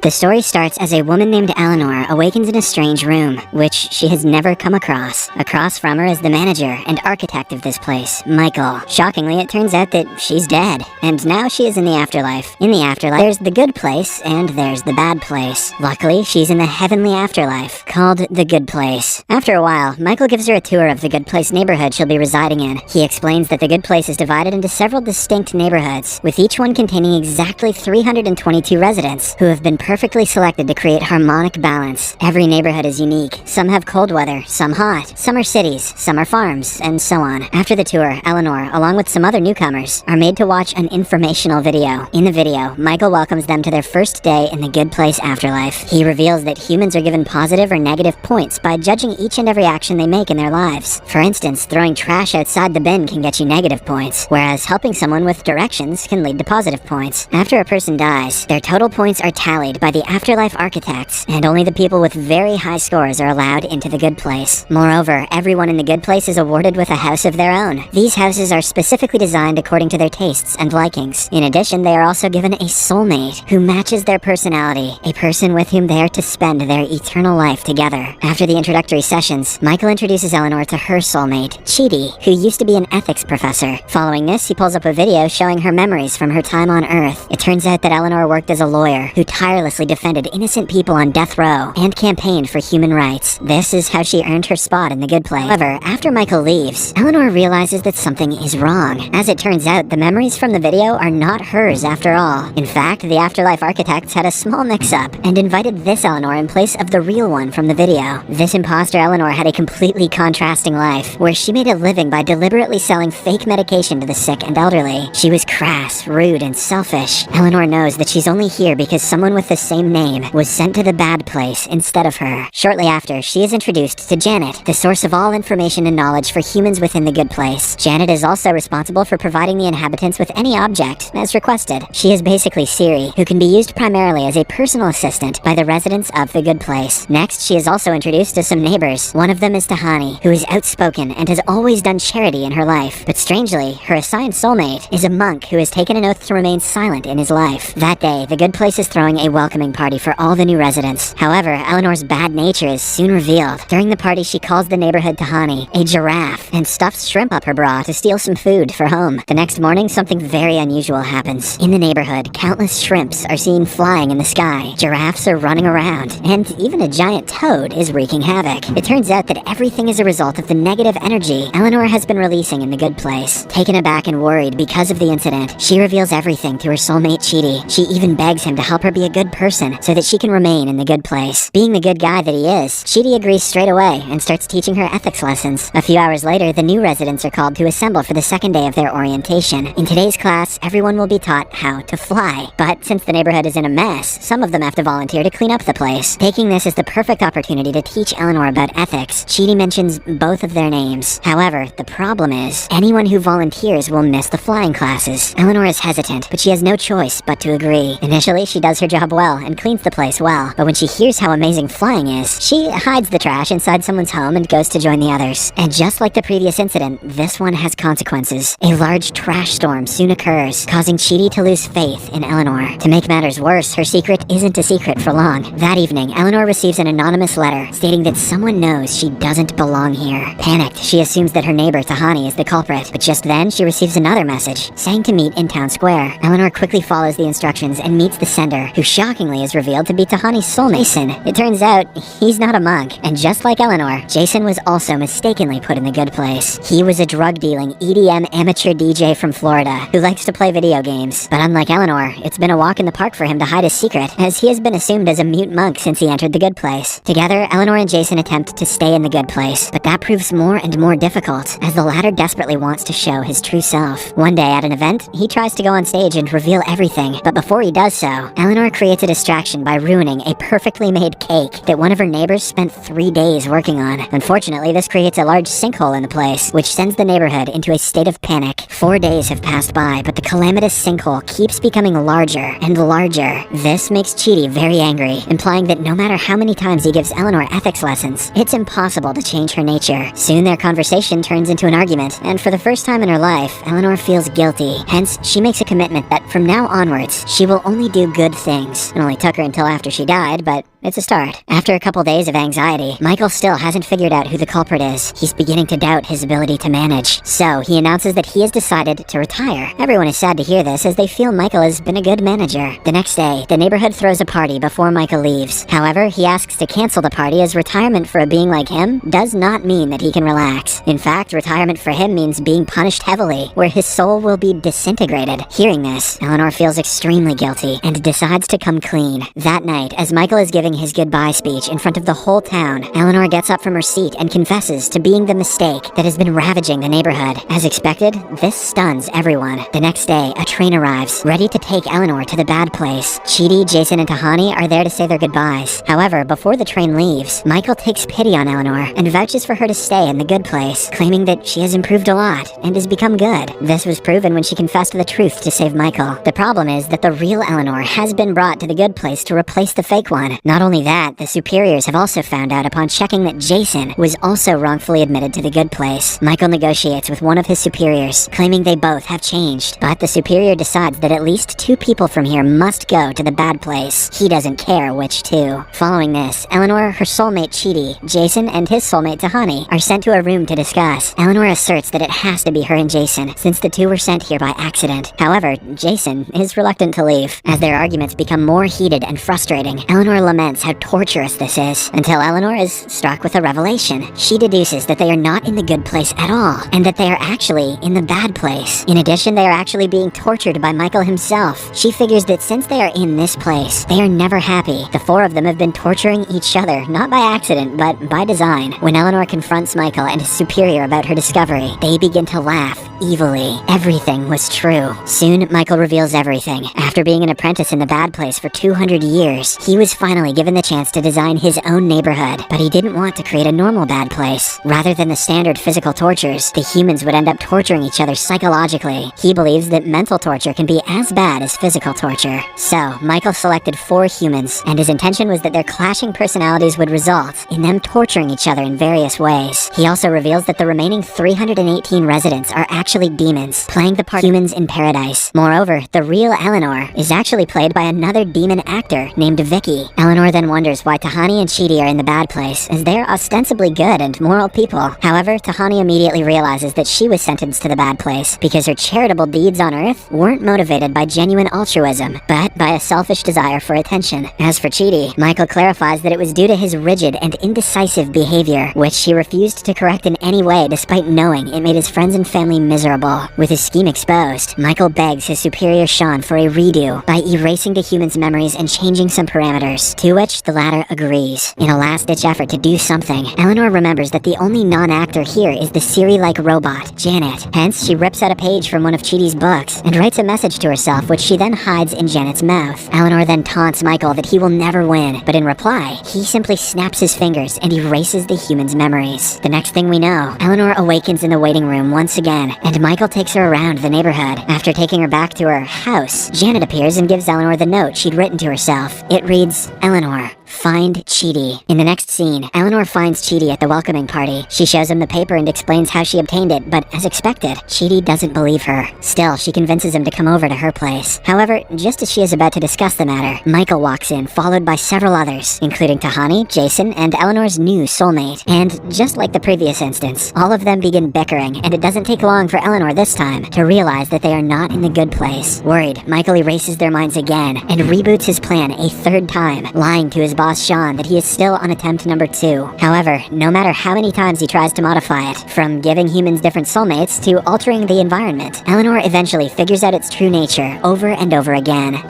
The story starts as a woman named Eleanor awakens in a strange room, which she has never come across. Across from her is the manager and architect of this place, Michael. Shockingly, it turns out that she's dead, and now she is in the afterlife. In the afterlife, there's the good place, and there's the bad place. Luckily, she's in the heavenly afterlife, called the good place. After a while, Michael gives her a tour of the good place neighborhood she'll be residing in. He explains that the good place is divided into several distinct neighborhoods, with each one containing exactly 322 residents, who have been perfectly selected to create harmonic balance. Every neighborhood is unique. Some have cold weather, some hot, some are cities, some are farms, and so on. After the tour, Eleanor, along with some other newcomers, are made to watch an informational video. In the video, Michael welcomes them to their first day in the good place afterlife. He reveals that humans are given positive or negative points by judging each and every action they make in their lives. For instance, throwing trash outside the bin can get you negative points, whereas helping someone with directions can lead to positive points. After a person dies, their total points are tallied by the afterlife architects, and only the people with very high scores are allowed into the good place. Moreover, everyone in the good place is awarded with a house of their own. These houses are specifically designed according to their tastes and likings. In addition, they are also given a soulmate who matches their personality, a person with whom they are to spend their eternal life together. After the introductory sessions, Michael introduces Eleanor to her soulmate, Chidi, who used to be an ethics professor. Following this, he pulls up a video showing her memories from her time on Earth. It turns out that Eleanor worked as a lawyer who tirelessly defended innocent people on death row and campaigned for human rights. This is how she earned her spot in the good place. However, after Michael leaves, Eleanor realizes that something is wrong. As it turns out, the memories from the video are not hers after all. In fact, the afterlife architects had a small mix-up and invited this Eleanor in place of the real one from the video. This imposter Eleanor had a completely contrasting life, where she made a living by deliberately selling fake medication to the sick and elderly. She was crass, rude, and selfish. Eleanor knows that she's only here because someone with the same name was sent to the bad place instead of her. Shortly after, she is introduced to Janet, the source of all information and knowledge for humans within the good place. Janet is also responsible for providing the inhabitants with any object, as requested. She is basically Siri, who can be used primarily as a personal assistant by the residents of the good place. Next, she is also introduced to some neighbors. One of them is Tahani, who is outspoken and has always done charity in her life. But strangely, her assigned soulmate is a monk who has taken an oath to remain silent in his life. That day, the good place is throwing a welcoming party for all the new residents. However, Eleanor's bad nature is soon revealed. During the party, she calls the neighborhood Tahani a giraffe and stuffs shrimp up her bra to steal some food for home. The next morning, something very unusual happens. In the neighborhood, countless shrimps are seen flying in the sky. Giraffes are running around, and even a giant toad is wreaking havoc. It turns out that everything is a result of the negative energy Eleanor has been releasing in the good place. Taken aback and worried because of the incident, she reveals everything to her soulmate Chidi. She even begs him to help her be a good person so that she can remain in the good place. Being the good guy that he is, Chidi agrees straight away and starts teaching her ethics lessons. A few hours later, the new residents are called to assemble for the second day of their orientation. In today's class, everyone will be taught how to fly. But since the neighborhood is in a mess, some of them have to volunteer to clean up the place. Taking this as the perfect opportunity to teach Eleanor about ethics, Chidi mentions both of their names. However, the problem is, anyone who volunteers will miss the flying classes. Eleanor is hesitant, but she has no choice but to agree. Initially, she does her job well and cleans the place well, but when she hears how amazing flying is, she hides the trash inside someone's home and goes to join the others. And just like the previous incident, this one has consequences. A large trash storm soon occurs, causing Chidi to lose faith in Eleanor. To make matters worse, her secret isn't a secret for long. That evening, Eleanor receives an anonymous letter stating that someone knows she doesn't belong here. Panicked, she assumes that her neighbor Tahani is the culprit, but just then she receives another message saying to meet in town square. Eleanor quickly follows the instructions and meets the sender, who shockingly is revealed to be Tahani's soulmate, Jason. It turns out he's not a monk, and just like Eleanor, Jason was also mistakenly put in the good place. He was a drug-dealing EDM amateur DJ from Florida who likes to play video games. But unlike Eleanor, it's been a walk in the park for him to hide his secret, as he has been assumed as a mute monk since he entered the good place. Together, Eleanor and Jason attempt to stay in the good place, but that proves more and more difficult, as the latter desperately wants to show his true self. One day at an event, he tries to go on stage and reveal everything, but before he does so, Eleanor creates a distraction by ruining a perfectly made cake that one of her neighbors spent 3 days working on. Unfortunately, this creates a large sinkhole in the place, which sends the neighborhood into a state of panic. 4 days have passed by, but the calamitous sinkhole keeps becoming larger and larger. This makes Chidi very angry, implying that no matter how many times he gives Eleanor ethics lessons, it's impossible to change her nature. Soon their conversation turns into an argument, and for the first time in her life, Eleanor feels guilty. Hence, she makes a commitment that from now onwards, she will only do good things. place. It only took her until after she died, but it's a start. After a couple days of anxiety, Michael still hasn't figured out who the culprit is. He's beginning to doubt his ability to manage. So he announces that he has decided to retire. Everyone is sad to hear this, as they feel Michael has been a good manager. The next day, the neighborhood throws a party before Michael leaves. However, he asks to cancel the party, as retirement for a being like him does not mean that he can relax. In fact, retirement for him means being punished heavily, where his soul will be disintegrated. Hearing this, Eleanor feels extremely guilty and decides to come clean. That night, as Michael is giving his goodbye speech in front of the whole town, Eleanor gets up from her seat and confesses to being the mistake that has been ravaging the neighborhood. As expected, this stuns everyone. The next day, a train arrives, ready to take Eleanor to the bad place. Chidi, Jason, and Tahani are there to say their goodbyes. However, before the train leaves, Michael takes pity on Eleanor and vouches for her to stay in the good place, claiming that she has improved a lot and has become good. This was proven when she confessed the truth to save Michael. The problem is that the real Eleanor has been brought to the good place to replace the fake one. Not only that, the superiors have also found out upon checking that Jason was also wrongfully admitted to the good place. Michael negotiates with one of his superiors, claiming they both have changed, but the superior decides that at least 2 people from here must go to the bad place. He doesn't care which 2. Following this, Eleanor, her soulmate Chidi, Jason, and his soulmate Tahani are sent to a room to discuss. Eleanor asserts that it has to be her and Jason, since the 2 were sent here by accident. However, Jason is reluctant to leave. As their arguments become more heated and frustrating, Eleanor laments how torturous this is, until Eleanor is struck with a revelation. She deduces that they are not in the good place at all, and that they are actually in the bad place. In addition, they are actually being tortured by Michael himself. She figures that since they are in this place, they are never happy. The 4 of them have been torturing each other, not by accident, but by design. When Eleanor confronts Michael and his superior about her discovery, they begin to laugh evilly. Everything was true. Soon, Michael reveals everything. After being an apprentice in the bad place for 200 years, he was finally given the chance to design his own neighborhood, but he didn't want to create a normal bad place. Rather than the standard physical tortures, the humans would end up torturing each other psychologically. He believes that mental torture can be as bad as physical torture. So, Michael selected 4 humans, and his intention was that their clashing personalities would result in them torturing each other in various ways. He also reveals that the remaining 318 residents are actually demons, playing the part of humans in paradise. Moreover, the real Eleanor is actually played by another demon actor named Vicky. Eleanor then wonders why Tahani and Chidi are in the bad place, as they're ostensibly good and moral people. However, Tahani immediately realizes that she was sentenced to the bad place because her charitable deeds on Earth weren't motivated by genuine altruism, but by a selfish desire for attention. As for Chidi, Michael clarifies that it was due to his rigid and indecisive behavior, which he refused to correct in any way despite knowing it made his friends and family miserable. With his scheme exposed, Michael begs his superior Sean for a redo by erasing the humans' memories and changing some parameters, to which the latter agrees. In a last-ditch effort to do something, Eleanor remembers that the only non-actor here is the Siri-like robot, Janet. Hence, she rips out a page from one of Chidi's books and writes a message to herself, which she then hides in Janet's mouth. Eleanor then taunts Michael that he will never win, but in reply, he simply snaps his fingers and erases the humans' memories. The next thing we know, Eleanor awakens in the waiting room once again, and Michael takes her around the neighborhood. After taking her back to her house, Janet appears and gives Eleanor the note she'd written to herself. It reads, "Eleanor, find Chidi." In the next scene, Eleanor finds Chidi at the welcoming party. She shows him the paper and explains how she obtained it, but as expected, Chidi doesn't believe her. Still, she convinces him to come over to her place. However, just as she is about to discuss the matter, Michael walks in, followed by several others, including Tahani, Jason, and Eleanor's new soulmate. And just like the previous instance, all of them begin bickering, and it doesn't take long for Eleanor this time to realize that they are not in the good place. Worried, Michael erases their minds again and reboots his plan a 3rd time, lying to his boss Sean that he is still on attempt number 2. However, no matter how many times he tries to modify it, from giving humans different soulmates to altering the environment, Eleanor eventually figures out its true nature over and over again.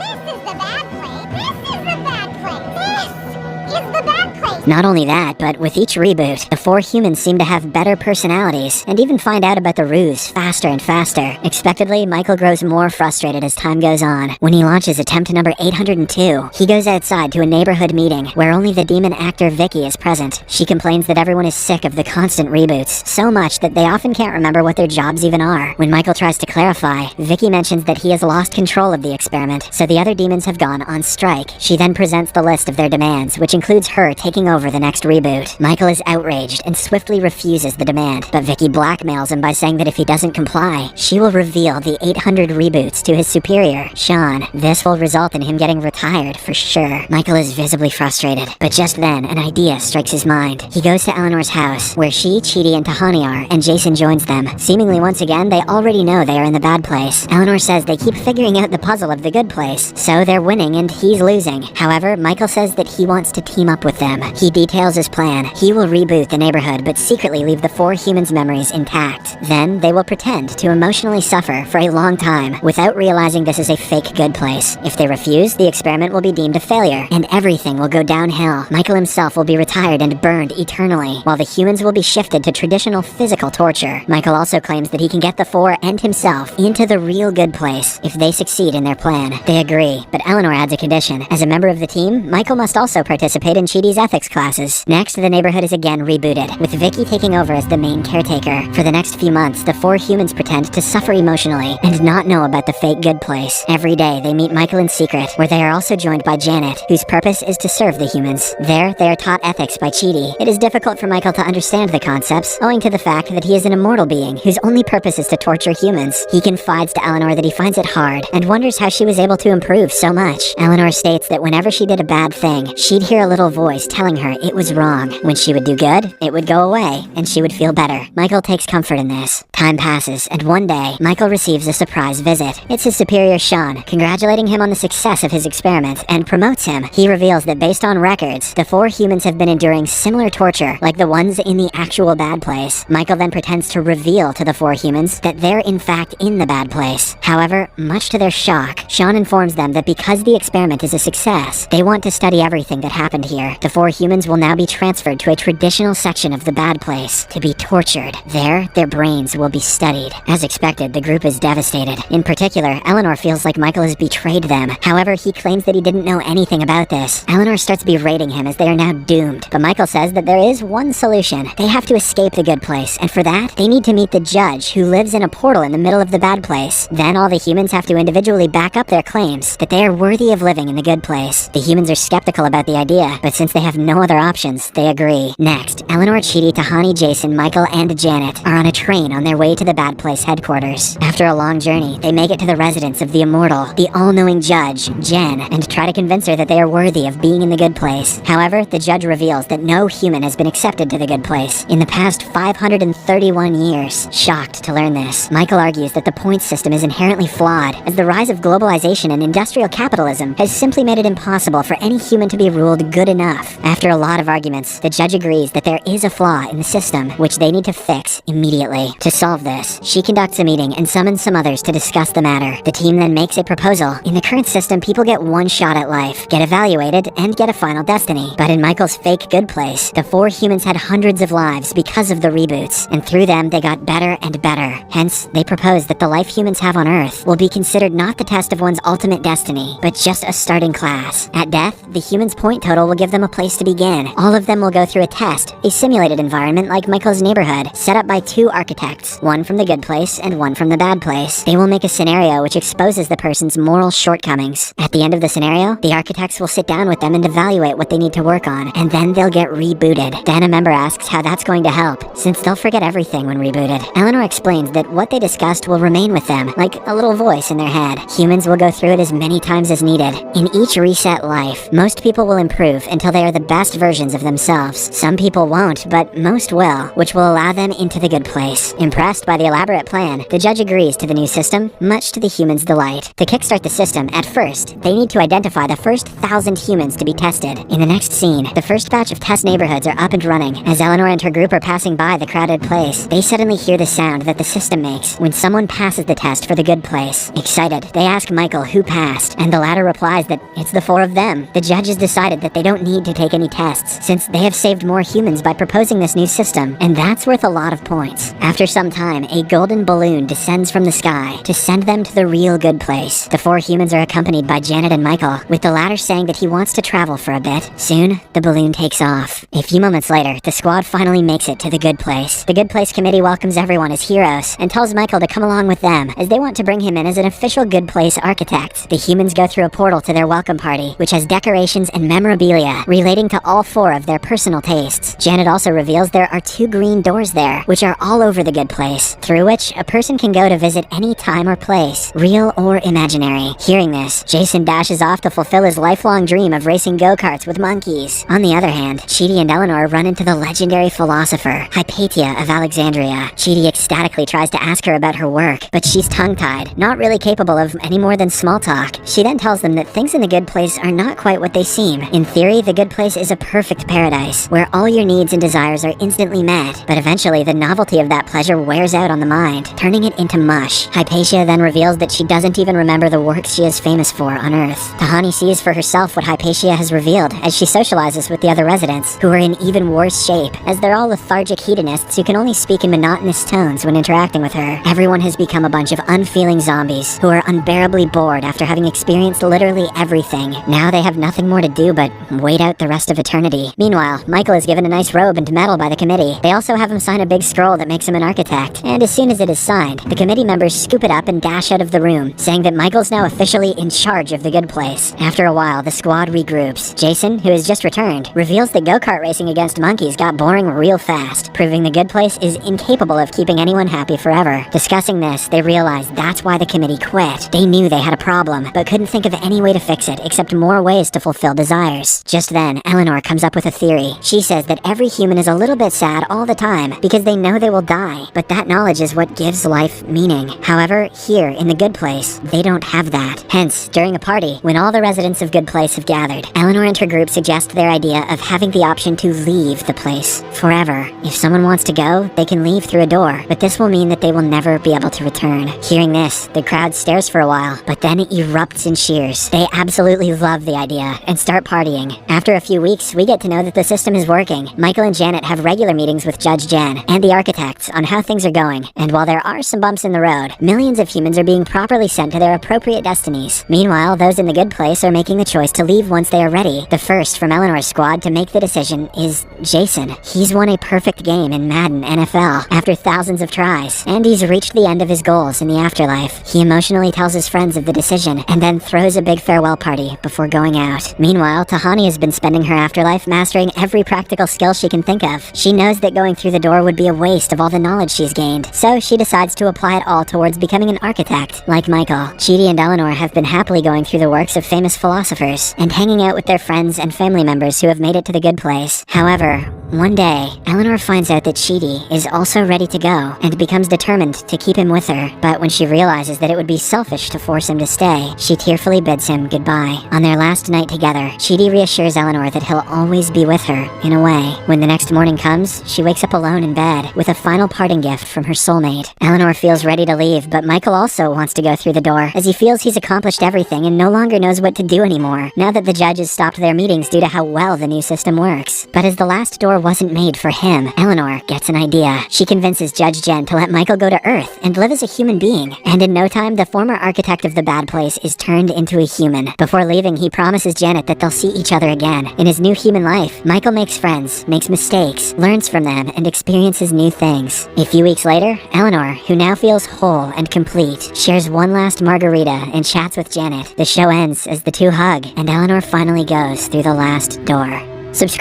Not only that, but with each reboot, the 4 humans seem to have better personalities, and even find out about the ruse faster and faster. Expectedly, Michael grows more frustrated as time goes on. When he launches attempt number 802, he goes outside to a neighborhood meeting, where only the demon actor Vicky is present. She complains that everyone is sick of the constant reboots, so much that they often can't remember what their jobs even are. When Michael tries to clarify, Vicky mentions that he has lost control of the experiment, so the other demons have gone on strike. She then presents the list of their demands, which includes her taking over the next reboot. Michael is outraged and swiftly refuses the demand, but Vicky blackmails him by saying that if he doesn't comply, she will reveal the 800 reboots to his superior, Sean. This will result in him getting retired for sure. Michael is visibly frustrated, but just then an idea strikes his mind. He goes to Eleanor's house, where she, Chidi, and Tahani are, and Jason joins them. Seemingly once again, they already know they are in the bad place. Eleanor says they keep figuring out the puzzle of the good place, so they're winning and he's losing. However, Michael says that he wants to team up with them. He details his plan. He will reboot the neighborhood, but secretly leave the 4 humans' memories intact. Then they will pretend to emotionally suffer for a long time without realizing this is a fake good place. If they refuse, the experiment will be deemed a failure, and everything will go downhill. Michael himself will be retired and burned eternally, while the humans will be shifted to traditional physical torture. Michael also claims that he can get the 4 and himself into the real good place if they succeed in their plan. They agree, but Eleanor adds a condition. As a member of the team, Michael must also participate in Chidi's ethics classes. Next, the neighborhood is again rebooted, with Vicky taking over as the main caretaker. For the next few months, the 4 humans pretend to suffer emotionally and not know about the fake good place. Every day, they meet Michael in secret, where they are also joined by Janet, whose purpose is to serve the humans. There, they are taught ethics by Chidi. It is difficult for Michael to understand the concepts, owing to the fact that he is an immortal being whose only purpose is to torture humans. He confides to Eleanor that he finds it hard and wonders how she was able to improve so much. Eleanor states that whenever she did a bad thing, she'd hear a little voice telling her it was wrong. When she would do good, it would go away and she would feel better. Michael takes comfort in this. Time passes, and one day, Michael receives a surprise visit. It's his superior, Sean, congratulating him on the success of his experiment and promotes him. He reveals that based on records, the 4 humans have been enduring similar torture like the ones in the actual bad place. Michael then pretends to reveal to the 4 humans that they're in fact in the bad place. However, much to their shock, Sean informs them that because the experiment is a success, they want to study everything that happened here. The 4 humans will now be transferred to a traditional section of the bad place to be tortured. There, their brains will be studied. As expected, the group is devastated. In particular, Eleanor feels like Michael has betrayed them. However, he claims that he didn't know anything about this. Eleanor starts berating him as they are now doomed, but Michael says that there is one solution. They have to escape the good place, and for that, they need to meet the judge who lives in a portal in the middle of the bad place. Then all the humans have to individually back up their claims that they are worthy of living in the good place. The humans are skeptical about the idea, but since they have no other options, they agree. Next, Eleanor, Chidi, Tahani, Jason, Michael, and Janet are on a train on their way to the bad place headquarters. After a long journey, they make it to the residence of the immortal, the all-knowing judge, Jen, and try to convince her that they are worthy of being in the good place. However, the judge reveals that no human has been accepted to the good place in the past 531 years. Shocked to learn this, Michael argues that the points system is inherently flawed, as the rise of globalization and industrial capitalism has simply made it impossible for any human to be ruled good enough. After a lot of arguments, the judge agrees that there is a flaw in the system, which they need to fix immediately. To solve this, she conducts a meeting and summons some others to discuss the matter. The team then makes a proposal. In the current system, people get one shot at life, get evaluated, and get a final destiny. But in Michael's fake good place, the 4 humans had hundreds of lives because of the reboots, and through them they got better and better. Hence, they propose that the life humans have on Earth will be considered not the test of one's ultimate destiny, but just a starting class. At death, the humans' point total will give them a place to begin. All of them will go through a test, a simulated environment like Michael's neighborhood, set up by 2 architects, one from the good place and one from the bad place. They will make a scenario which exposes the person's moral shortcomings. At the end of the scenario, the architects will sit down with them and evaluate what they need to work on, and then they'll get rebooted. Then a member asks how that's going to help, since they'll forget everything when rebooted. Eleanor explains that what they discussed will remain with them, like a little voice in their head. Humans will go through it as many times as needed. In each reset life, most people will improve until they are the best versions of themselves. Some people won't, but most will, which will allow them into the good place. Impressed by the elaborate plan, the judge agrees to the new system, much to the humans' delight. To kickstart the system, at first, they need to identify the first 1,000 humans to be tested. In the next scene, the first batch of test neighborhoods are up and running. As Eleanor and her group are passing by the crowded place, they suddenly hear the sound that the system makes when someone passes the test for the good place. Excited, they ask Michael who passed, and the latter replies that it's the 4 of them. The judge has decided that they don't need to take any tests, since they have saved more humans by proposing this new system, and that's worth a lot of points. After some time, a golden balloon descends from the sky to send them to the real good place. The 4 humans are accompanied by Janet and Michael, with the latter saying that he wants to travel for a bit. Soon, the balloon takes off. A few moments later, the squad finally makes it to the good place. The good place committee welcomes everyone as heroes and tells Michael to come along with them, as they want to bring him in as an official good place architect. The humans go through a portal to their welcome party, which has decorations and memorabilia relating to to all 4 of their personal tastes. Janet also reveals there are 2 green doors there, which are all over the good place, through which a person can go to visit any time or place, real or imaginary. Hearing this, Jason dashes off to fulfill his lifelong dream of racing go-karts with monkeys. On the other hand, Chidi and Eleanor run into the legendary philosopher, Hypatia of Alexandria. Chidi ecstatically tries to ask her about her work, but she's tongue-tied, not really capable of any more than small talk. She then tells them that things in the good place are not quite what they seem. In theory, the good place is a perfect paradise, where all your needs and desires are instantly met, but eventually the novelty of that pleasure wears out on the mind, turning it into mush. Hypatia then reveals that she doesn't even remember the works she is famous for on Earth. Tahani sees for herself what Hypatia has revealed as she socializes with the other residents, who are in even worse shape, as they're all lethargic hedonists who can only speak in monotonous tones when interacting with her. Everyone has become a bunch of unfeeling zombies who are unbearably bored after having experienced literally everything. Now they have nothing more to do but wait out the rest of eternity. Meanwhile, Michael is given a nice robe and medal by the committee. They also have him sign a big scroll that makes him an architect, and as soon as it is signed, the committee members scoop it up and dash out of the room, saying that Michael's now officially in charge of the good place. After a while, the squad regroups. Jason, who has just returned, reveals that go-kart racing against monkeys got boring real fast, proving the good place is incapable of keeping anyone happy forever. Discussing this, they realize that's why the committee quit. They knew they had a problem, but couldn't think of any way to fix it except more ways to fulfill desires. Just then, Eleanor comes up with a theory. She says that every human is a little bit sad all the time because they know they will die, but that knowledge is what gives life meaning. However, here in the good place, they don't have that. Hence, during a party, when all the residents of Good Place have gathered, Eleanor and her group suggest their idea of having the option to leave the place forever. If someone wants to go, they can leave through a door, but this will mean that they will never be able to return. Hearing this, the crowd stares for a while, but then it erupts in cheers. They absolutely love the idea and start partying. After a few weeks, we get to know that the system is working. Michael and Janet have regular meetings with Judge Jen and the architects on how things are going, and while there are some bumps in the road, millions of humans are being properly sent to their appropriate destinies. Meanwhile, those in the good place are making the choice to leave once they are ready. The first from Eleanor's squad to make the decision is Jason. He's won a perfect game in Madden NFL after thousands of tries, and he's reached the end of his goals in the afterlife. He emotionally tells his friends of the decision and then throws a big farewell party before going out. Meanwhile, Tahani has been spending her afterlife mastering every practical skill she can think of. She knows that going through the door would be a waste of all the knowledge she's gained, so she decides to apply it all towards becoming an architect. Like Michael, Chidi and Eleanor have been happily going through the works of famous philosophers and hanging out with their friends and family members who have made it to the good place. However, one day, Eleanor finds out that Chidi is also ready to go and becomes determined to keep him with her, but when she realizes that it would be selfish to force him to stay, she tearfully bids him goodbye. On their last night together, Chidi reassures Eleanor that he'll always be with her, in a way. When the next morning comes, she wakes up alone in bed with a final parting gift from her soulmate. Eleanor feels ready to leave, but Michael also wants to go through the door, as he feels he's accomplished everything and no longer knows what to do anymore, now that the judges stopped their meetings due to how well the new system works. But as the last door wasn't made for him, Eleanor gets an idea. She convinces Judge Jen to let Michael go to Earth and live as a human being, and in no time, the former architect of the bad place is turned into a human. Before leaving, he promises Janet that they'll see each other again. In his new human life, Michael makes friends, makes mistakes, learns from them, and experiences new things. A few weeks later, Eleanor, who now feels whole and complete, shares one last margarita and chats with Janet. The show ends as the two hug, and Eleanor finally goes through the last door. Subscribe